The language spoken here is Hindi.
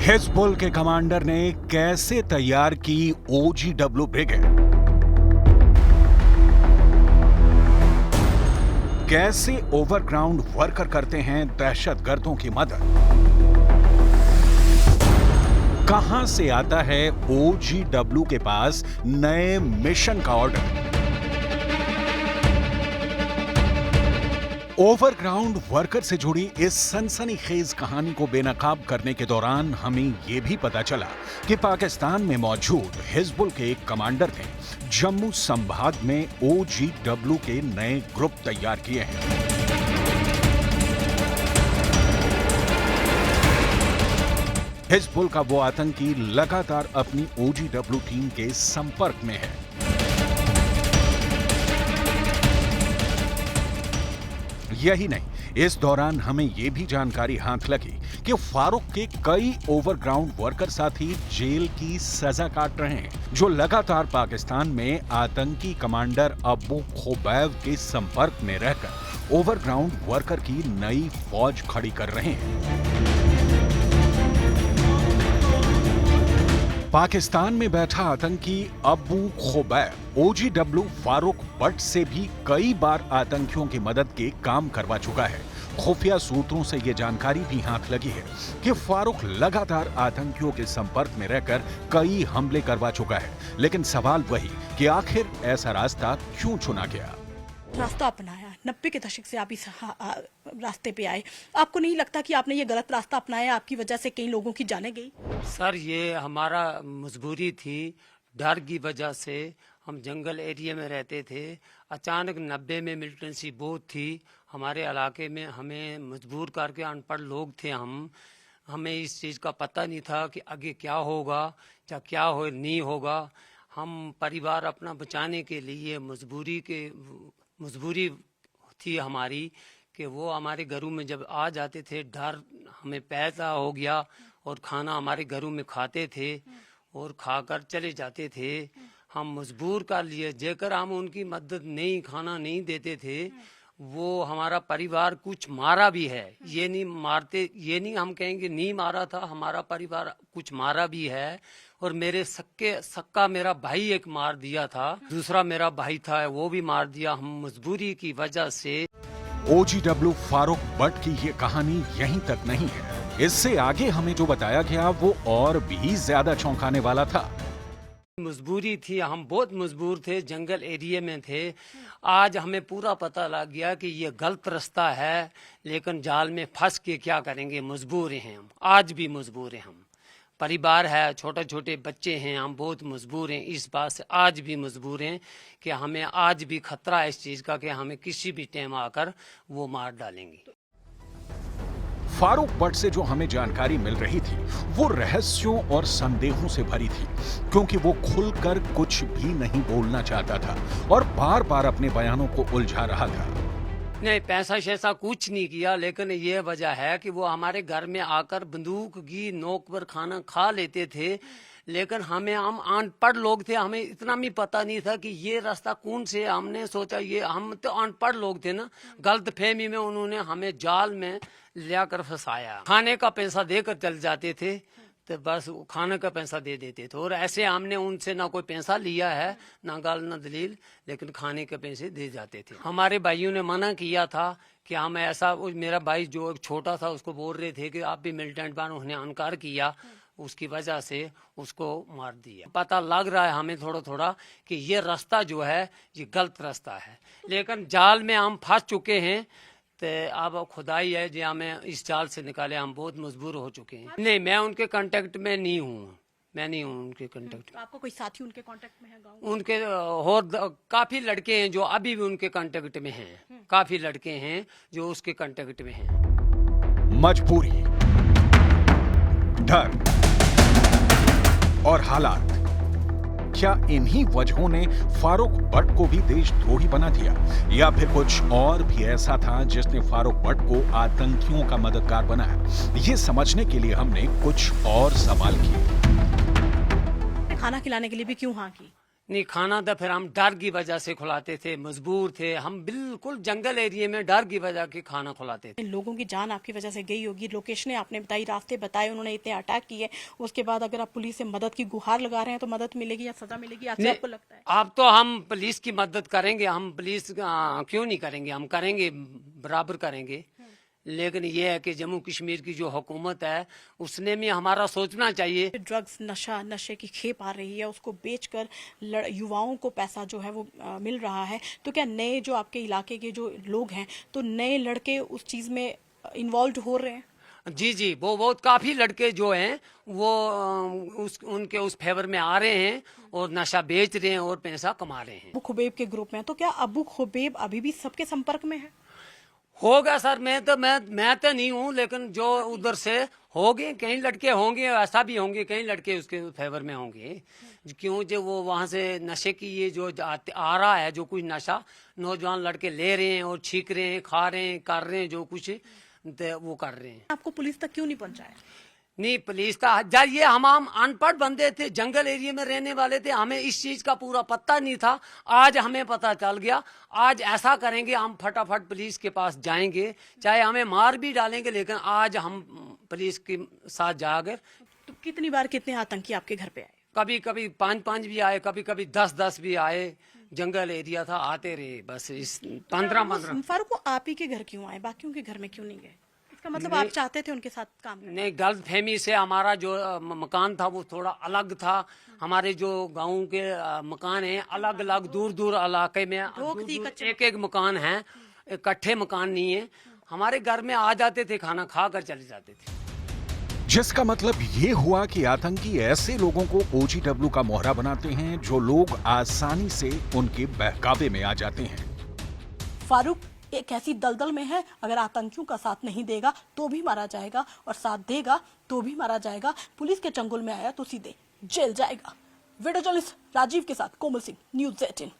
हिजबुल के कमांडर ने कैसे तैयार की OGW ब्रिगेड? कैसे ओवरग्राउंड वर्कर करते हैं दहशतगर्दों की मदद? कहां से आता है OGW के पास नए मिशन का ऑर्डर? ओवरग्राउंड वर्कर से जुड़ी इस सनसनीखेज कहानी को बेनकाब करने के दौरान हमें यह भी पता चला कि पाकिस्तान में मौजूद हिजबुल के एक कमांडर ने जम्मू संभाग में OGW के नए ग्रुप तैयार किए हैं। हिजबुल का वो आतंकी लगातार अपनी OGW टीम के संपर्क में है। यही नहीं, इस दौरान हमें यह भी जानकारी हाथ लगी कि फारूक के कई ओवरग्राउंड वर्कर साथी जेल की सजा काट रहे हैं, जो लगातार पाकिस्तान में आतंकी कमांडर अबू खुबैब के संपर्क में रहकर ओवरग्राउंड वर्कर की नई फौज खड़ी कर रहे हैं। पाकिस्तान में बैठा आतंकी Abu Khubaib OGW Farooq but से भी कई बार आतंकियों की मदद के काम करवा चुका है। खुफिया सूत्रों से यह जानकारी भी हाथ लगी है कि फारूक लगातार आतंकियों के संपर्क में रहकर कई हमले करवा चुका है। लेकिन सवाल वही कि आखिर ऐसा रास्ता क्यों चुना गया? रास्ता अपनाया 90 के दशक से आप इस रास्ते पे आए, आपको नहीं लगता कि आपने ये गलत रास्ता अपनाया, आपकी वजह से कई लोगों की जानें गई? सर, ये हमारा मजबूरी थी। डर की वजह से हम जंगल एरिया में रहते थे। अचानक 90 में मिलिटेंसी बहुत थी हमारे इलाके में। हमें मजबूर करके, अनपढ़ लोग थे हमें इस चीज़ का पता नहीं था कि आगे क्या होगा या क्या हो नहीं होगा। हम परिवार अपना बचाने के लिए मजबूरी थी हमारी कि वो हमारे घरों में जब आ जाते थे, डर हमें पैदा हो गया और खाना हमारे घरों में खाते थे और खाकर चले जाते थे। हम मजबूर कर लिए, जेकर हम उनकी मदद नहीं, खाना नहीं देते थे। वो हमारा परिवार कुछ मारा भी है, ये नहीं हम कहेंगे नहीं मारा था, हमारा परिवार कुछ मारा भी है। और मेरे सक्का मेरा भाई एक मार दिया था, दूसरा मेरा भाई था वो भी मार दिया, हम मजबूरी की वजह से। OGW फारूक बट की ये कहानी यहीं तक नहीं है। इससे आगे हमें जो बताया गया वो और भी ज्यादा चौंकाने वाला था। मजबूरी थी, हम बहुत मजबूर थे, जंगल एरिया में थे। आज हमें पूरा पता लग गया कि ये गलत रास्ता है, लेकिन जाल में फंस के क्या करेंगे, मजबूर हैं हम। आज भी मजबूर हैं हम, परिवार है, छोटे छोटे बच्चे हैं, हम बहुत मजबूर हैं। इस बात से आज भी मजबूर हैं कि हमें आज भी खतरा है इस चीज़ का कि हमें किसी भी टाइम आकर वो मार डालेंगे। फारूक बट से जो हमें जानकारी मिल रही थी वो रहस्यों और संदेहों से भरी थी, क्योंकि वो खुलकर कुछ भी नहीं बोलना चाहता था और बार बार अपने बयानों को उलझा रहा था। नहीं, पैसा शैसा कुछ नहीं किया, लेकिन ये वजह है कि वो हमारे घर में आकर बंदूक की नोक पर खाना खा लेते थे। लेकिन हम अनपढ़ लोग थे, हमें इतना भी पता नहीं था कि ये रास्ता कौन से। हमने सोचा ये, हम तो अनपढ़ लोग थे ना, गलत फहमी में उन्होंने हमें जाल में लाकर फंसाया। खाने का पैसा देकर चल जाते थे, तो बस खाने का पैसा दे देते थे। और ऐसे हमने उनसे ना कोई पैसा लिया है, ना गाल ना दलील, लेकिन खाने के पैसे दे जाते थे। हमारे भाइयों ने मना किया था कि हम ऐसा, मेरा भाई जो छोटा था उसको बोल रहे थे कि आप भी मिलिटेंट बनो, उन्हें इनकार किया, उसकी वजह से उसको मार दिया। पता लग रहा है हमें थोड़ा थोड़ा कि ये रास्ता जो है ये गलत रास्ता है, लेकिन जाल में हम फंस चुके हैं। तो अब खुदाई है जो हमें इस जाल से निकाले, हम बहुत मजबूर हो चुके हैं। नहीं, मैं उनके कांटेक्ट में नहीं हूँ, मैं नहीं हूँ उनके कांटेक्ट में। आपको कोई साथी उनके कांटेक्ट में है गाँव? उनके और काफी लड़के हैं जो अभी भी उनके कांटेक्ट में हैं, काफी लड़के हैं जो उसके कांटेक्ट में हैं। मजबूरी, डर और हालात, क्या इन्हीं वजहों ने फारूक बट को भी देशद्रोही बना दिया, या फिर कुछ और भी ऐसा था जिसने फारूक बट को आतंकियों का मददगार बनाया? ये समझने के लिए हमने कुछ और सवाल किए। खाना खिलाने के लिए भी क्यों हाँ की? नहीं, खाना तो फिर हम डर की वजह से खुलाते थे, मजबूर थे हम, बिल्कुल जंगल एरिया में डर की वजह के खाना खुलाते थे। लोगों की जान आपकी वजह से गई होगी, लोकेशनें आपने बताई, रास्ते बताए, उन्होंने इतने अटैक किए, उसके बाद अगर आप पुलिस से मदद की गुहार लगा रहे हैं तो मदद मिलेगी या सजा मिलेगी, ऐसा आपको लगता है? अब तो हम पुलिस की मदद करेंगे, हम पुलिस क्यों नहीं करेंगे, हम करेंगे, बराबर करेंगे। लेकिन ये है कि जम्मू कश्मीर की जो हुकूमत है उसने भी हमारा सोचना चाहिए। ड्रग्स, नशे की खेप आ रही है, उसको बेचकर युवाओं को पैसा जो है वो मिल रहा है, तो क्या नए जो आपके इलाके के जो लोग हैं, तो नए लड़के उस चीज में इन्वॉल्व हो रहे हैं? जी जी, वो बहुत काफी लड़के जो हैं वो उनके उस फेवर में आ रहे हैं और नशा बेच रहे हैं और पैसा कमा रहे हैं। अबू खुबैब के ग्रुप में, तो क्या अबू खुबैब अभी भी सबके संपर्क में है? होगा सर, मैं तो नहीं हूँ, लेकिन जो उधर से होंगे, कई लड़के होंगे, ऐसा भी होंगे, कई लड़के उसके फेवर में होंगे। क्यों जो वो वहाँ से नशे की ये जो आ रहा है, जो कुछ नशा नौजवान लड़के ले रहे हैं और छीक रहे हैं, खा रहे हैं, कर रहे हैं, जो कुछ वो कर रहे हैं। आपको पुलिस तक क्यों नहीं पहुंचाया? नहीं, पुलिस का ये हम अनपढ़ बंदे थे, जंगल एरिया में रहने वाले थे, हमें इस चीज का पूरा पता नहीं था। आज हमें पता चल गया। आज ऐसा करेंगे, हम फटाफट पुलिस के पास जाएंगे, चाहे हमें मार भी डालेंगे, लेकिन आज हम पुलिस के साथ जाकर। तो कितनी बार कितने आतंकी आपके घर पे आए? कभी कभी 5-5 भी आए, कभी कभी 10-10 भी आए। जंगल एरिया था, आते रहे बस। इस 15 फारूक, वो आप ही के घर क्यों आए, बाकियों के घर में क्यों नहीं गए? इसका मतलब आप चाहते थे उनके साथ काम करना? नहीं, गलत फहमी से हमारा जो मकान था वो थोड़ा अलग था। हमारे जो गांव के मकान हैं अलग अलग, दूर दूर इलाके में एक एक मकान है, इकट्ठे मकान नहीं है। हमारे घर में आ जाते थे, खाना खा कर चले जाते थे। जिसका मतलब ये हुआ कि आतंकी ऐसे लोगों को OGW का मोहरा बनाते हैं जो लोग आसानी से उनके बहकावे में आ जाते हैं। फारूक एक ऐसी दलदल में है, अगर आतंकियों का साथ नहीं देगा तो भी मारा जाएगा, और साथ देगा तो भी मारा जाएगा। पुलिस के चंगुल में आया तो सीधे जेल जाएगा। वीडियो जर्नलिस्ट राजीव के साथ कोमल सिंह, न्यूज़ 18।